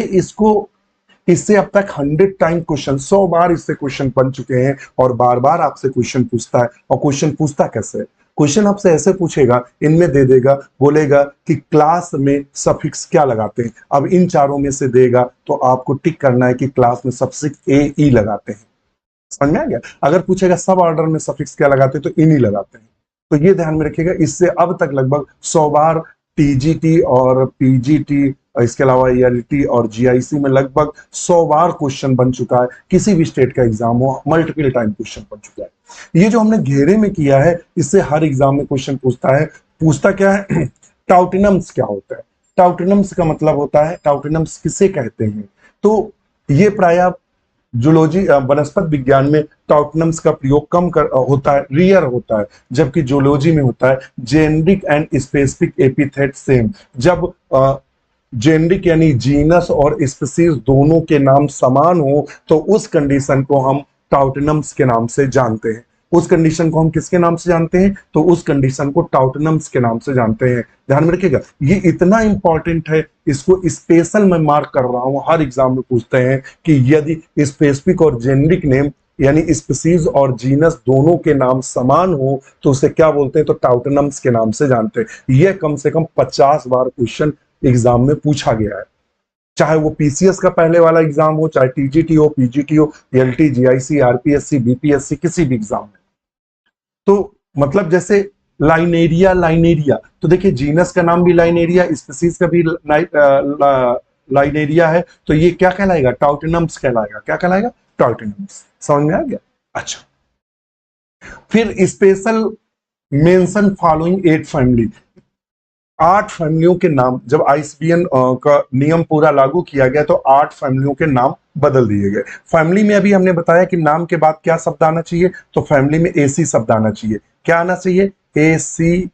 इससे अब तक 100 टाइम क्वेश्चन, 100 बार इससे क्वेश्चन बन चुके हैं, और बार बार आपसे क्वेश्चन पूछता है। और क्वेश्चन पूछता कैसे, क्वेश्चन आपसे ऐसे पूछेगा, इनमें दे देगा, बोलेगा कि क्लास में सफिक्स क्या लगाते हैं। अब इन चारों में से देगा तो आपको टिक करना है कि क्लास में सफिक्स ए ई लगाते हैं। समझ में आ गया। अगर पूछेगा सब ऑर्डर में सफिक्स क्या लगाते हैं, तो इन ही लगाते हैं। तो ये ध्यान में रखिएगा। इससे अब तक लगभग 100 बार टीजीटी और पीजीटी, इसके अलावा ईएलटी और जीआईसी में लगभग 100 बार क्वेश्चन बन चुका है। किसी भी स्टेट का एग्जाम हो, मल्टीपल टाइम क्वेश्चन बन चुका है। ये जो हमने घेरे में किया है, इससे हर एग्जाम में क्वेश्चन पूछता है। पूछता क्या है, टाउटिनम्स क्या होता है। टाउटिनम्स का मतलब होता है, टाउटिनम्स किसे कहते हैं, तो ये प्राय जूलॉजी, वनस्पत विज्ञान में टाउटिनम्स का प्रयोग कम होता है, रियर होता है, जबकि जूलॉजी में होता है generic and specific epithet same. जब जेनरिक यानी जीनस और स्पीसीज दोनों के नाम समान हो तो उस कंडीशन को हम टाउटिनम्स के नाम से जानते हैं। उस कंडीशन को हम किसके नाम से जानते हैं, तो उस कंडीशन को टाउटिनम्स के नाम से जानते हैं। ध्यान में रखिएगा, ये इतना इंपॉर्टेंट है, इसको स्पेशल मैं मार्क कर रहा हूं। हर एग्जाम में पूछते हैं कि यदि स्पेसिफिक और जेनरिक नेम यानी स्पीसीज और जीनस दोनों के नाम समान हो तो उसे क्या बोलते हैं, तो टाउटिनम्स के नाम से जानते हैं। यह कम से कम 50 बार क्वेश्चन एग्जाम में पूछा गया है, चाहे वो पीसीएस का पहले वाला एग्जाम हो, चाहे टीजीटी हो, पीजीटी हो, एलटी, जीआईसी, आरपीएससी, बीपीएससी, किसी भी एग्जाम में। तो मतलब जैसे लाइनेरिया, लाइनेरिया, तो देखिए जीनस का नाम भी लाइनेरिया, स्पीसीज का भी लाइनेरिया है, तो ये क्या कहलाएगा, टाउटिनम्स कहलाएगा। क्या कहलाएगा, टाउटिनम्स। समझ में आ गया। अच्छा, फिर स्पेशल मेंशन फॉलोइंग 8 फैमिली। 8 फैमिलियों के नाम, जब आईएसबीएन का नियम पूरा लागू किया गया तो 8 फैमिलियों के नाम बदल दिए गए। फैमिली में अभी हमने बताया कि नाम के बाद क्या शब्द आना चाहिए, तो फैमिली में एसी शब्द आना चाहिए। क्या आना चाहिए, ए सी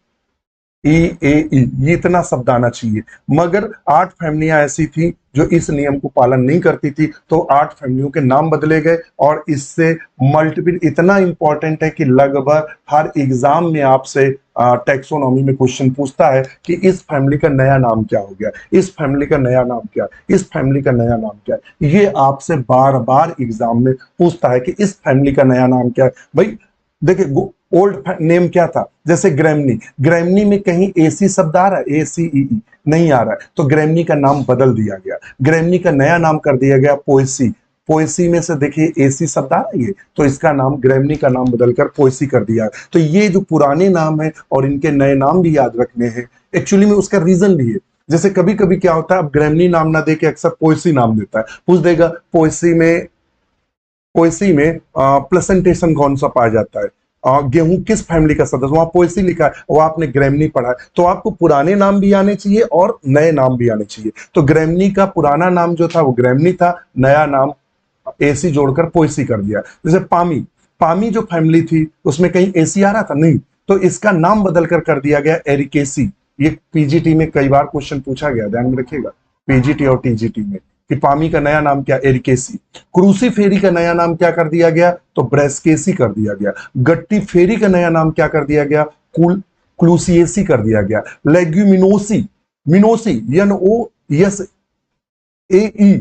ई ए ई, ये इतना शब्द आना चाहिए। मगर 8 फैमिलियां ऐसी थी जो इस नियम को पालन नहीं करती थी, तो 8 फैमिलियों के नाम बदले गए। और इससे मल्टीपल इतना इंपॉर्टेंट है कि लगभग हर एग्जाम में आपसे टैक्सोनॉमी में क्वेश्चन पूछता है कि इस फैमिली का नया नाम क्या हो गया, इस फैमिली का नया नाम क्या, इस फैमिली का नया नाम क्या। ये आपसे बार बार एग्जाम में पूछता है कि इस फैमिली का नया नाम क्या है। भाई देखिए, ओल्ड नेम क्या था, जैसे ग्रैमनी, ग्रैमनी में कहीं एसी शब्द आ रहा है, ACEE नहीं आ रहा है, तो ग्रैमनी का नाम बदल दिया गया। ग्रैमनी का नया नाम कर दिया गया पोएसी। पोएसी में से देखिए एसी शब्द आ रही है, तो इसका नाम, ग्रैमनी का नाम बदलकर पोएसी कर दिया। तो ये जो पुराने नाम है और इनके नए नाम भी याद रखने हैं। एक्चुअली में उसका रीजन भी है, जैसे कभी कभी क्या होता है, अब ग्रैमनी नाम ना दे के अक्सर पोएसी नाम देता है। पूछ देगा पोएसी में प्लेसेंटेशन कौन सा पाया जाता है, गेहूं किस फैमिली का सदस्य, वहां पोएसी लिखा है, वो आपने ग्रैमनी पढ़ा है। तो आपको पुराने नाम भी आने चाहिए और नए नाम भी आने चाहिए। तो ग्रैमनी का पुराना नाम जो था वो ग्रैमनी था, नया नाम एसी जोड़कर पोएसी कर दिया। जैसे पामी, पामी जो फैमिली थी उसमें कहीं एसी आ रहा था, नहीं, तो इसका नाम बदलकर कर दिया गया एरिकेसी। ये पीजीटी में कई बार क्वेश्चन पूछा गया, ध्यान में रखिएगा, पीजीटी और टीजीटी में, कि पामी का नया नाम क्या, एरिकेसी। क्रूसीफेरी का नया नाम क्या कर दिया गया, तो ब्रेस्केसी कर दिया गया। गट्टी फेरी का नया नाम क्या कर दिया गया, क्लूसिएसी कर दिया गया। लेग्यूमिनोसी, मिनोसी, N O S A E,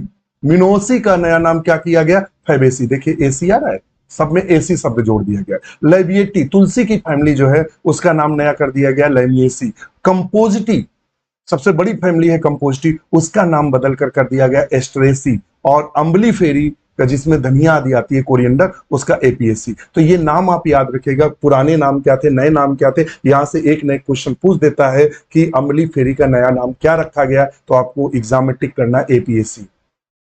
मिनोसी का नया नाम क्या किया गया, फैबेसी। देखिए एसी आ रहा है, सब में एसी शब्द जोड़ दिया गया। लेबिएटी, तुलसी की फैमिली जो है उसका नाम नया कर दिया गया लेमिएसी। कंपोजिटी, सबसे बड़ी फैमिली है कंपोजिटी, उसका नाम बदल कर दिया गया एस्ट्रेसी। और अम्बली फेरी का, जिसमें धनिया आदि आती है, कोरिएंडर, उसका एपीएससी। तो ये नाम आप याद रखिएगा, पुराने नाम क्या थे, नए नाम क्या थे। यहां से एक नए क्वेश्चन पूछ देता है कि अम्बली फेरी का नया नाम क्या रखा गया, तो आपको एग्जाम में टिक करना एपीएससी।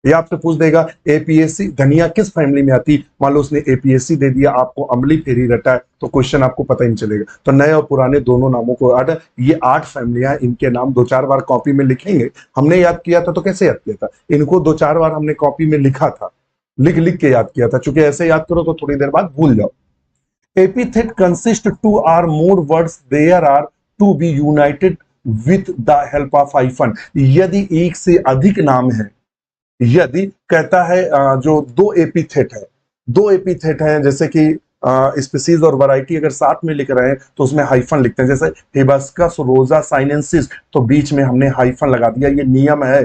ये आपसे पूछ देगा एपीएससी धनिया किस फैमिली में आती, मान लो उसने एपीएससी दे दिया, आपको अम्बली फेरी रटा है, तो क्वेश्चन आपको पता ही नहीं चलेगा। तो नए और पुराने दोनों नामों को ये 8 फैमिलियां, इनके नाम 2-4 बार कॉपी में लिखेंगे। हमने याद किया था, तो कैसे याद किया था, इनको 2-4 बार हमने कॉपी में लिखा था, लिख लिख के याद किया था, चूंकि ऐसे याद करो तो थोड़ी देर बाद भूल जाओ। Epithet consist 2 or more words there are to be united with the help of hyphen. यदि एक से अधिक नाम है, यदि कहता है जो दो एपिथेट है, जैसे कि स्पीसीज और वैरायटी अगर साथ में लिख रहे हैं तो उसमें हाइफन लिखते हैं, जैसे हिबिस्कस रोजा साइनेंसिस, तो बीच में हमने हाइफन लगा दिया, ये नियम है,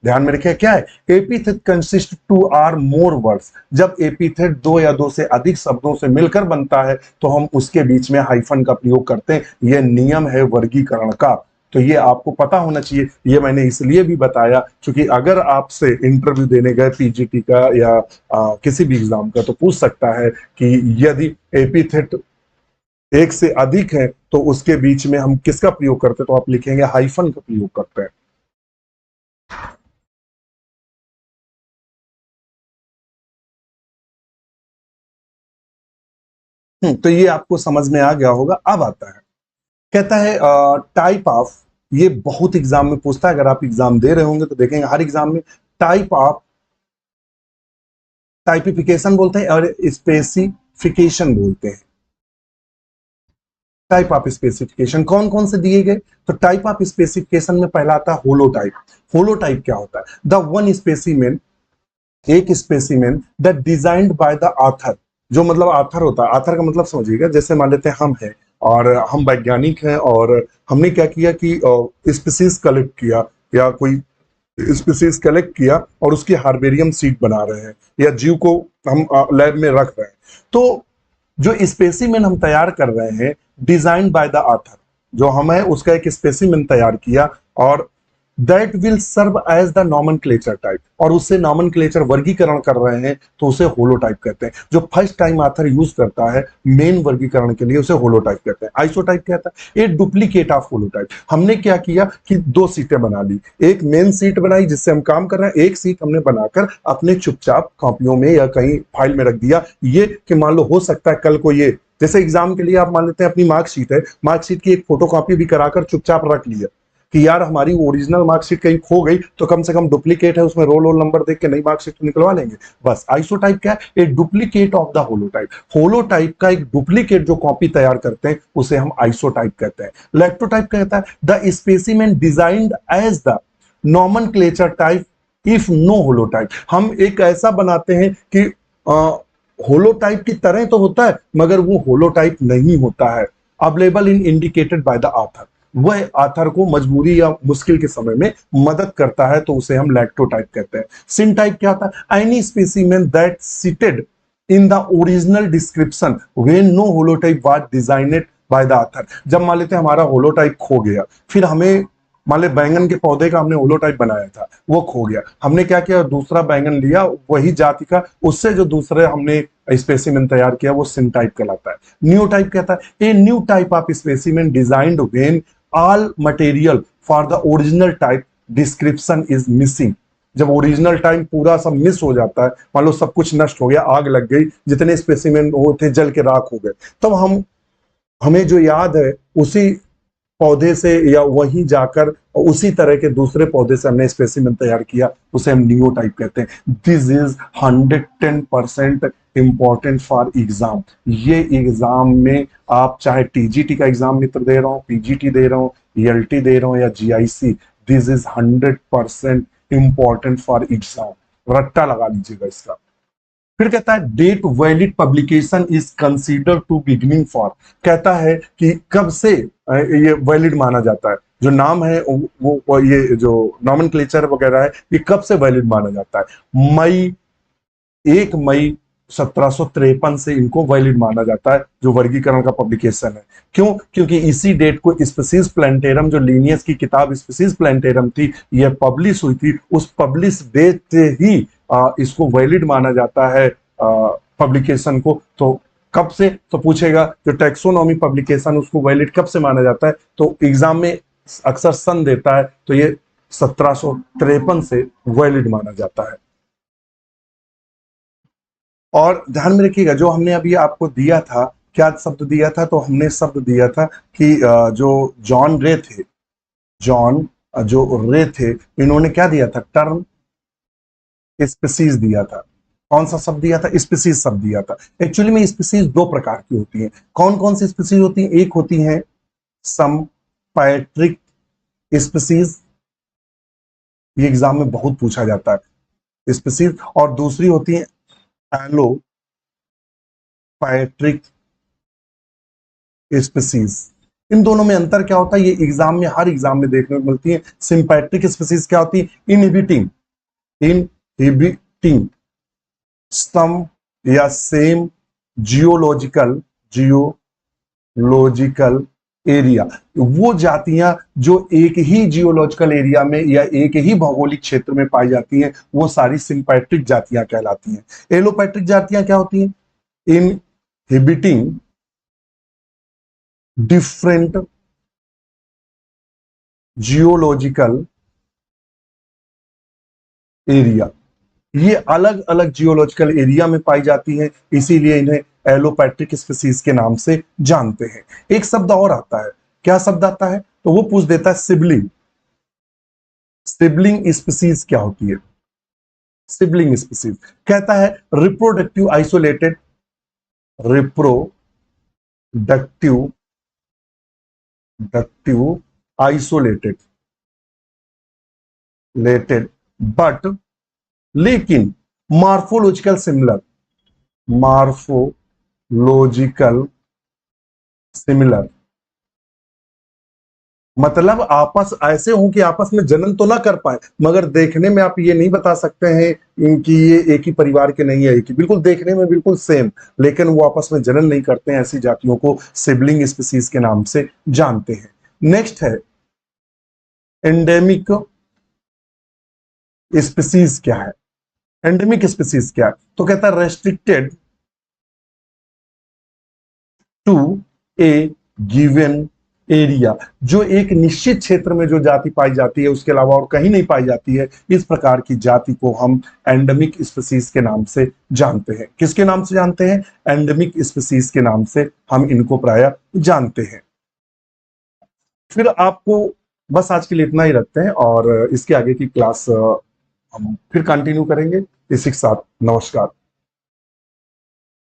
ध्यान में रखिए। क्या है, epithet consist 2 or more words, जब एपिथेट 2 या 2 से अधिक शब्दों से मिलकर बनता है तो हम उसके बीच में हाइफन का प्रयोग करते हैं, यह नियम है वर्गीकरण का। तो ये आपको पता होना चाहिए, ये मैंने इसलिए भी बताया क्योंकि अगर आपसे इंटरव्यू देने गए पीजीटी का या किसी भी एग्जाम का, तो पूछ सकता है कि यदि एपिथेट एक से अधिक है तो उसके बीच में हम किसका प्रयोग करते हैं, तो आप लिखेंगे हाइफन का प्रयोग करते हैं। तो ये आपको समझ में आ गया होगा। अब आता है, कहता है टाइप ऑफ, ये बहुत एग्जाम में पूछता है, अगर आप एग्जाम दे रहे होंगे तो देखेंगे हर एग्जाम में टाइप ऑफ, टाइपिफिकेशन बोलते हैं और स्पेसिफिकेशन बोलते हैं। टाइप ऑफ स्पेसिफिकेशन कौन कौन से दिए गए, तो टाइप ऑफ स्पेसिफिकेशन में पहला आता है होलोटाइप। होलोटाइप क्या होता है, द वन स्पेसिमेन, एक specimen that designed bye the author, जो मतलब ऑथर होता है, ऑथर का मतलब समझिएगा, जैसे मान लेते हैं हम हैं और हम वैज्ञानिक हैं और हमने क्या किया कि स्पीसीज कलेक्ट किया या कोई स्पीसीज कलेक्ट किया और उसकी हार्बेरियम सीट बना रहे हैं या जीव को हम लैब में रख रहे हैं। तो जो स्पेसिमेन हम तैयार कर रहे हैं, डिजाइन बाय द ऑथर, जो हम है उसका एक स्पेसिमेन तैयार किया और that will serve as the nomenclature type, और उससे नॉमेनक्लेचर वर्गीकरण कर रहे हैं तो उसे होलोटाइप कहते हैं। जो फर्स्ट टाइम ऑथर यूज करता है मेन वर्गीकरण के लिए उसे होलोटाइप कहते हैं। आइसोटाइप कहता है ए डुप्लीकेट ऑफ होलोटाइप। हमने क्या किया कि 2 सीटें बना ली, एक मेन सीट बनाई जिससे हम काम कर रहे हैं, एक सीट हमने बनाकर अपने चुपचाप कॉपियों में या कहीं फाइल में रख दिया। ये कि मान लो हो सकता है कल को, ये जैसे एग्जाम के लिए आप मान लेते हैं अपनी मार्कशीट है, मार्कशीट की एक फोटोकॉपी भी कराकर चुपचाप रख लिया कि यार हमारी ओरिजिनल मार्कशीट कहीं खो गई तो कम से कम डुप्लीकेट है, उसमें रोल नंबर देख के नई मार्कशीट निकलवा लेंगे। बस आइसोटाइप क्या है, एक duplicate of the holotype. Holotype का एक डुप्लीकेट जो कॉपी तैयार करते हैं उसे हम आइसोटाइप कहते हैं। लैक्टोटाइप कहता है the specimen designed as the nomenclature type if no holotype. हम एक ऐसा बनाते हैं कि होलोटाइप की तरह तो होता है मगर वो होलोटाइप नहीं होता है, available in indicated by the author. वह ऑथर को मजबूरी या मुश्किल के समय में मदद करता है तो उसे हम लैक्टोटाइप कहते हैं। सिनटाइप क्या होता है, any specimen that cited in the original description when no holotype was designated by the author. जब मान लेते हैं हमारा होलोटाइप खो गया, फिर हमें मान ले बैंगन के पौधे का हमने होलोटाइप बनाया था, वो खो गया, हमने क्या किया दूसरा बैंगन लिया वही जाति का, उससे जो दूसरे हमने स्पेसिमेन तैयार किया वो सिनटाइप कहलाता है। न्यू टाइप कहता है a new type of specimen designed when all material for the original type description is missing। जब ओरिजिनल टाइम पूरा सब मिस हो जाता है, मान लो सब कुछ नष्ट हो गया, आग लग गई, जितने स्पेसिमेन वो थे जल के राख हो गए, तब हमें जो याद है उसी पौधे से या वहीं जाकर उसी तरह के दूसरे पौधे से हमने स्पेसिमेन तैयार किया, उसे हम न्यूटाइप कहते हैं। This is 110% important for exam. ये एग्जाम में आप चाहे टीजीटी का एग्जाम मित्र दे रहा हूं, पीजीटी दे रहा हूं ELT दे रहा हूं या GIC, this is 100% important for exam, रट्टा लगा लीजिएगा इसका। फिर कहता है date valid publication is consider to beginning for, कहता है कि कब से ये वैलिड माना जाता है, जो नाम है वो ये जो नॉमेनक्लेचर वगैरह है ये कब से वैलिड माना जाता है। 1 मई 1753 से इनको वैलिड माना जाता है, जो वर्गीकरण का पब्लिकेशन है। क्यों? क्योंकि इसी डेट को स्पीसीज प्लांटेरम, जो लीनियस की किताब स्पीसीज प्लांटेरम थी, यह पब्लिश हुई थी, उस पब्लिश डेट से ही इसको वैलिड माना जाता है पब्लिकेशन को। तो कब से, तो पूछेगा जो टैक्सोनॉमी पब्लिकेशन उसको वैलिड कब से माना जाता है, तो एग्जाम में अक्सर सन देता है, तो ये 1753 से वैलिड माना जाता है। और ध्यान में रखिएगा जो हमने अभी आपको दिया था, क्या शब्द दिया था, तो हमने शब्द दिया था कि जो जॉन रे थे, जॉन जो रे थे, इन्होंने क्या दिया था, टर्म स्पीसीज दिया था। कौन सा शब्द दिया था? स्पीसीज शब्द दिया था। एक्चुअली में स्पीसीज दो प्रकार की होती हैं। कौन कौन सी स्पीसीज होती हैं? एक होती है संपैट्रिक स्पीसीज, ये एग्जाम में बहुत पूछा जाता है स्पीसीज, और दूसरी होती है एलोपैट्रिक स्पीसीज। इन दोनों में अंतर क्या होता है, ये एग्जाम में, हर एग्जाम में देखने को मिलती है। सिंपैट्रिक स्पीसीज क्या होती है? इनहिबिटिंग सम या सेम जियोलॉजिकल एरिया, वो जातियां जो एक ही जियोलॉजिकल एरिया में या एक ही भौगोलिक क्षेत्र में पाई जाती हैं, वो सारी सिंपैट्रिक जातियां कहलाती हैं। एलोपैट्रिक जातियां क्या होती हैं? इनहिबिटिंग डिफरेंट जियोलॉजिकल एरिया, ये अलग अलग जियोलॉजिकल एरिया में पाई जाती हैं, इसीलिए इन्हें एलोपैट्रिक स्पीसीज के नाम से जानते हैं। एक शब्द और आता है, क्या शब्द आता है, तो वो पूछ देता है सिबलिंग। सिबलिंग स्पीसीज क्या होती है? सिबलिंग स्पीसीज कहता है reproductive isolated, reproductive isolated but लेकिन मार्फोलॉजिकल सिमिलर, मतलब आपस ऐसे हो कि आपस में जनन तो ना कर पाए, मगर देखने में आप ये नहीं बता सकते हैं इनकी ये एक ही परिवार के नहीं है, एक ही, बिल्कुल देखने में बिल्कुल सेम, लेकिन वो आपस में जनन नहीं करते हैं। ऐसी जातियों को सिबलिंग स्पीसीज के नाम से जानते हैं। नेक्स्ट है एंडेमिक स्पीसीज क्या है? एंडेमिक स्पीसीज क्या है, तो कहता है restricted to a given area, जो एक निश्चित क्षेत्र में जो जाति पाई जाती है उसके अलावा और कहीं नहीं पाई जाती है, इस प्रकार की जाति को हम एंडेमिक स्पीसीज के नाम से जानते हैं। किसके नाम से जानते हैं? एंडेमिक स्पीसीज के नाम से हम इनको प्रायः जानते हैं। फिर आपको बस आज के लिए इतना ही रखते हैं, और इसके आगे की क्लास हम फिर कंटिन्यू करेंगे। इसी के साथ नमस्कार।